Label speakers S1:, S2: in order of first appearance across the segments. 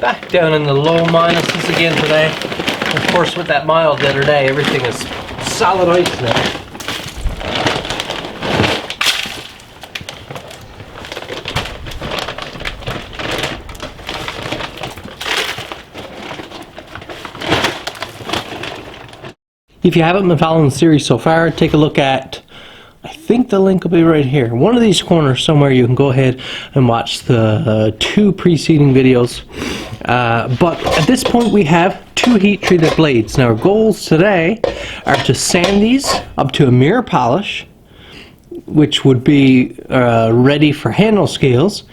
S1: Back down in the low minuses again today. Of course, with that mild the other day, everything is solid ice now. If you haven't been following the series so far, take a look at, I think the link will be right here. One of these corners somewhere you can go ahead and watch the two preceding videos. But at this point we have two heat treated blades. Now our goals today are to sand these up to a mirror polish, which would be ready for handle scales,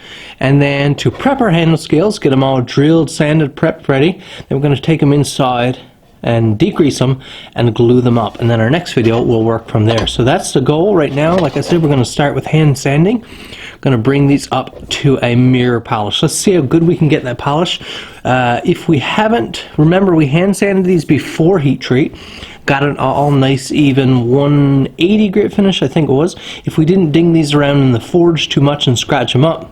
S1: and then to prep our handle scales, get them all drilled, sanded, prepped, ready. Then we're going to take them inside and degrease them and glue them up, and then our next video will work from there. So that's the goal right now. Like I said, we're going to start with hand sanding. Going to bring these up to a mirror polish. Let's see how good we can get that polish. If we haven't, remember we hand sanded these before heat treat, got an all nice even 180 grit finish, I think it was. If we didn't ding these around in the forge too much and scratch them up,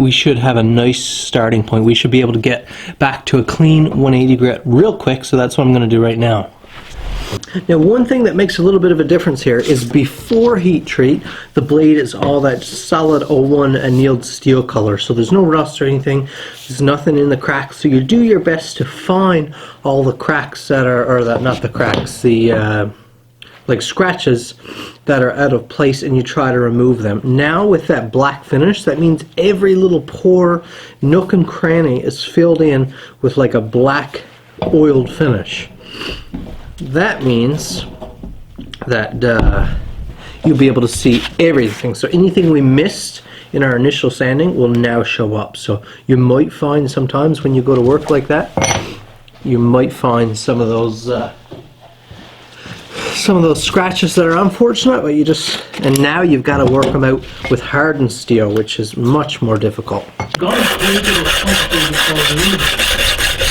S1: we should have a nice starting point. We should be able to get back to a clean 180 grit real quick, so that's what I'm going to do right now. Now, one thing that makes a little bit of a difference here is before heat treat, the blade is all that solid 01 annealed steel color, so there's no rust or anything, there's nothing in the cracks, so you do your best to find all the cracks that are, or that, not the cracks, the like scratches that are out of place, and you try to remove them. Now with that black finish, that means every little pore, nook and cranny is filled in with like a black oiled finish. That means that you'll be able to see everything. So anything we missed in our initial sanding will now show up. So you might find sometimes when you go to work like that, you might find some of those scratches that are unfortunate, but you just, and now you've got to work them out with hardened steel, which is much more difficult.
S2: God created a quantity before the universe.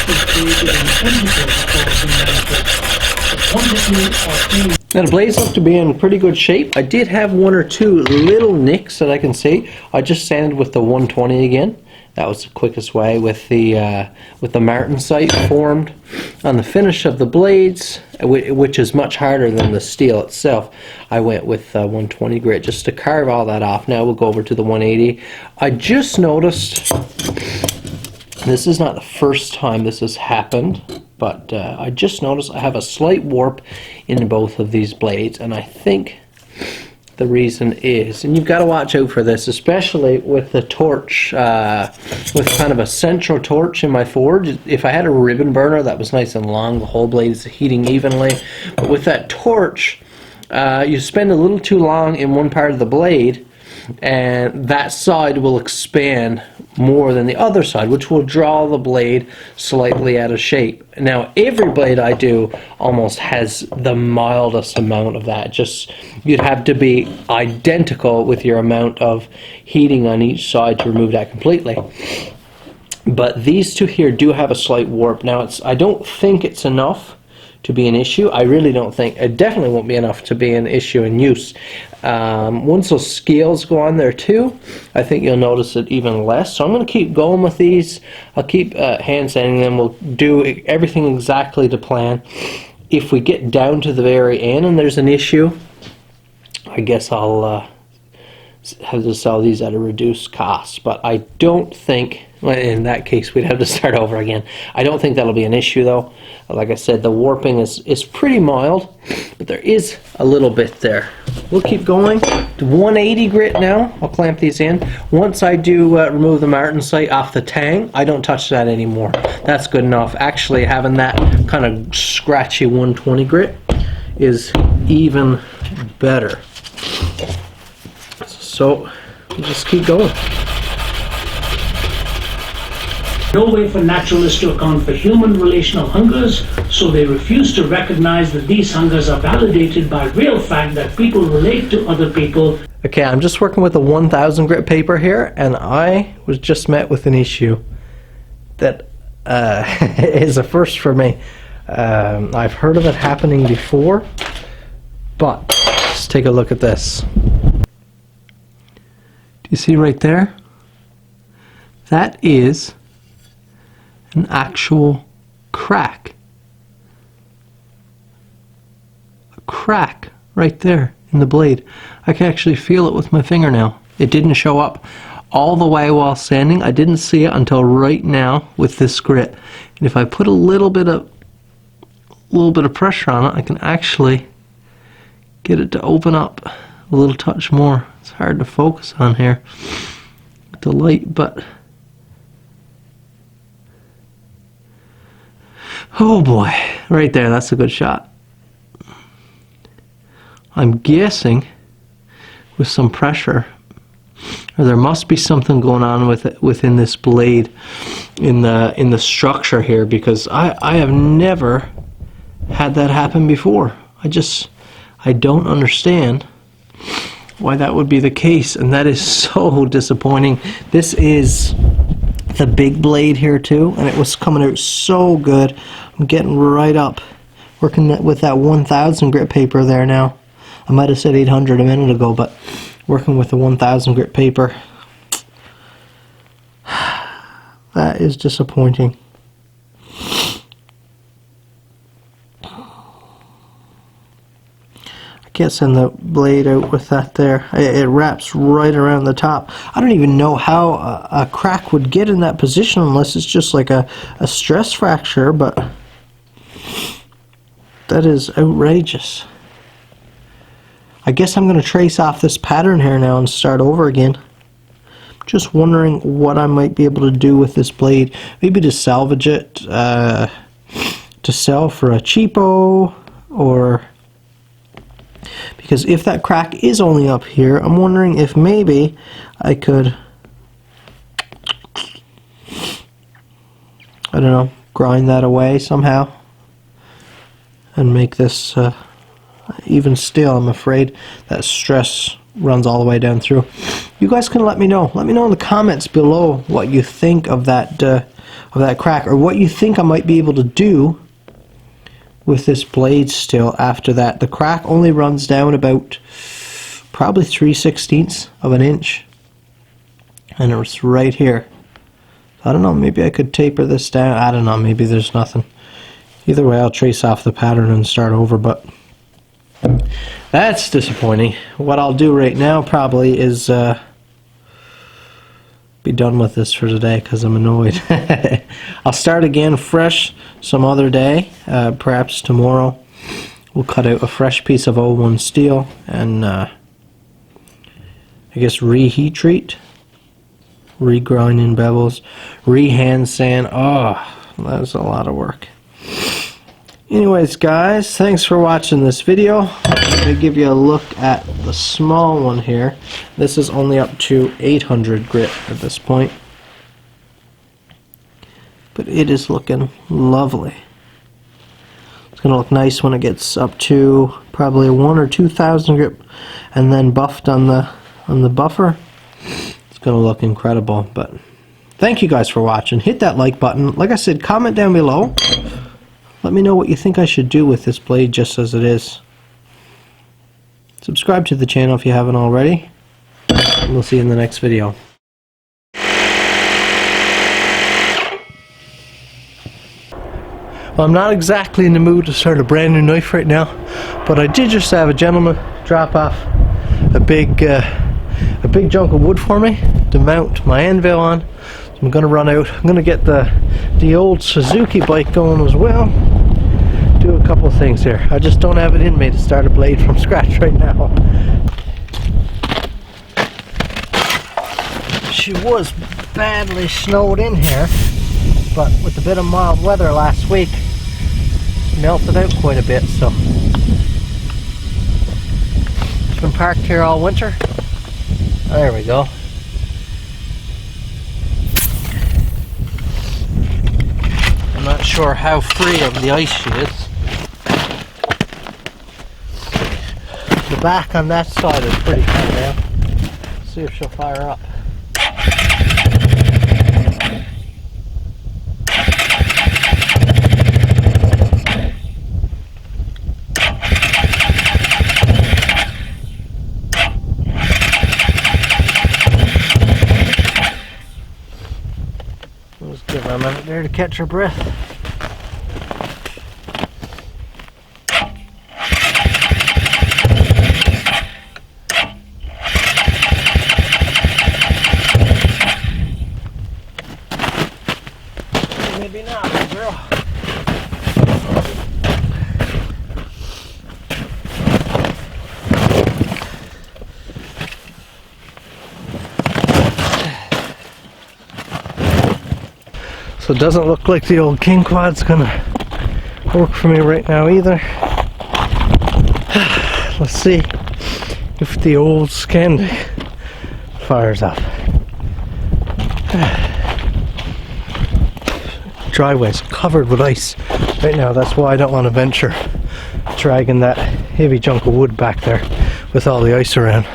S2: He created an quantity before humanity.
S1: Now the blades look to be in pretty good shape. I did have one or two little nicks that I can see. I just sanded with the 120 again. That was the quickest way with the martensite formed on the finish of the blades, which is much harder than the steel itself. I went with 120 grit just to carve all that off. Now we'll go over to the 180. I just noticed, this is not the first time this has happened, but I just noticed I have a slight warp in both of these blades, and I think the reason is, and you've got to watch out for this, especially with the torch, with kind of a central torch in my forge. If I had a ribbon burner that was nice and long, the whole blade is heating evenly, but with that torch, you spend a little too long in one part of the blade, and that side will expand more than the other side, which will draw the blade slightly out of shape. Now every blade I do almost has the mildest amount of that. Just, you'd have to be identical with your amount of heating on each side to remove that completely. But these two here do have a slight warp. Now I don't think it's enough to be an issue. I really don't think, it definitely won't be enough to be an issue in use. Once those scales go on there too, I think you'll notice it even less. So I'm going to keep going with these. I'll keep hand sanding them. We'll do everything exactly to plan. If we get down to the very end and there's an issue, I guess I'll have to sell these at a reduced cost. But I don't think, in that case we'd have to start over again. I don't think that'll be an issue though. Like I said, the warping is pretty mild, but there is a little bit there. We'll keep going to 180 grit now. I'll clamp these in. Once I do remove the martensite off the tang, I don't touch that anymore. That's good enough. Actually, having that kind of scratchy 120 grit is even better. So we'll just keep going.
S2: No way for naturalists to account for human relational hungers, so they refuse to recognize that these hungers are validated by real fact that people relate to other people.
S1: Okay, I'm just working with a 1000 grit paper here, and I was just met with an issue that is a first for me. I've heard of it happening before, but let's take a look at this. Do you see right there? That is an actual crack. A crack right there in the blade. I can actually feel it with my fingernail. It didn't show up all the way while sanding. I didn't see it until right now with this grit. And if I put a little bit of pressure on it, I can actually get it to open up a little touch more. It's hard to focus on here with the light, but oh boy, right there, that's a good shot. I'm guessing with some pressure, or there must be something going on with it within this blade in the structure here, because I have never had that happen before. I don't understand why that would be the case, and that is so disappointing. This is the big blade here too, and it was coming out so good. I'm getting right up, working with that 1000 grit paper there now. I might have said 800 a minute ago, but working with the 1000 grit paper, that is disappointing. Can't send the blade out with that there. It wraps right around the top. I don't even know how a crack would get in that position unless it's just like a stress fracture, but that is outrageous. I guess I'm going to trace off this pattern here now and start over again. Just wondering what I might be able to do with this blade. Maybe to salvage it, to sell for a cheapo, or... Because if that crack is only up here, I'm wondering if maybe I could, I don't know, grind that away somehow and make this even still. I'm afraid that stress runs all the way down through. You guys can let me know. Let me know in the comments below what you think of that crack, or what you think I might be able to do with this blade still after that. The crack only runs down about probably 3/16 of an inch, and it's right here. I don't know, maybe I could taper this down. I don't know, maybe there's nothing. Either way, I'll trace off the pattern and start over, but that's disappointing. What I'll do right now probably is be done with this for today because I'm annoyed. I'll start again fresh some other day, perhaps tomorrow. We'll cut out a fresh piece of 01 steel and I guess reheat treat, regrind in bevels, re-hand sand. Oh, that's a lot of work. Anyways guys, thanks for watching this video. I'm going to give you a look at the small one here. This is only up to 800 grit at this point, but it is looking lovely. It's going to look nice when it gets up to probably 1,000 or 2,000 grit and then buffed on the buffer. It's going to look incredible. But thank you guys for watching. Hit that like button. Like I said, comment down below. Let me know what you think I should do with this blade just as it is. Subscribe to the channel if you haven't already. And we'll see you in the next video. Well, I'm not exactly in the mood to start a brand new knife right now, but I did just have a gentleman drop off a big chunk of wood for me to mount my anvil on. So I'm going to run out. I'm going to get the old Suzuki bike going as well. Do a couple things here. I just don't have it in me to start a blade from scratch right now. She was badly snowed in here, but with a bit of mild weather last week, it's melted out quite a bit, so it's been parked here all winter. There we go. I'm not sure how free of the ice she is. The back on that side is pretty cool now. Let's see if she'll fire up. Let's give her a minute there to catch her breath. Maybe not, little girl. So it doesn't look like the old king quad's gonna work for me right now either. Let's see if the old Scandi fires up. Driveway's covered with ice right now. That's why I don't want to venture dragging that heavy chunk of wood back there with all the ice around.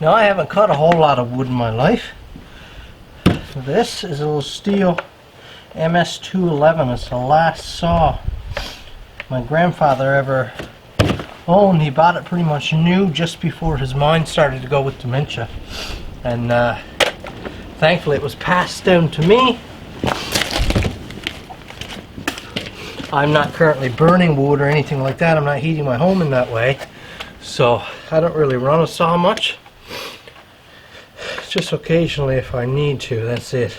S1: Now I haven't cut a whole lot of wood in my life. This is a little Stihl MS211. It's the last saw my grandfather ever owned. He bought it pretty much new just before his mind started to go with dementia. And thankfully it was passed down to me. I'm not currently burning wood or anything like that. I'm not heating my home in that way. So I don't really run a saw much. Just occasionally if I need to, that's it.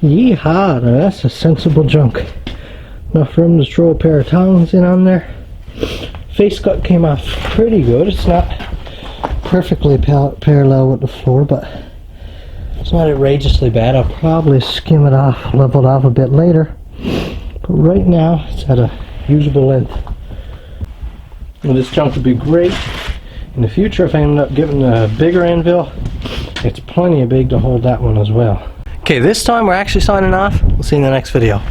S3: Yeehaw, now that's a sensible junk. Enough room to throw a pair of tongs in on there. Face cut came off pretty good. It's not perfectly parallel with the floor, but it's not outrageously bad. I'll probably skim it off, level it off a bit later. But right now, it's at a usable length. And this junk would be great in the future if I end up getting a bigger anvil. It's plenty big to hold that one as well. Okay, this time we're actually signing off. We'll see you in the next video.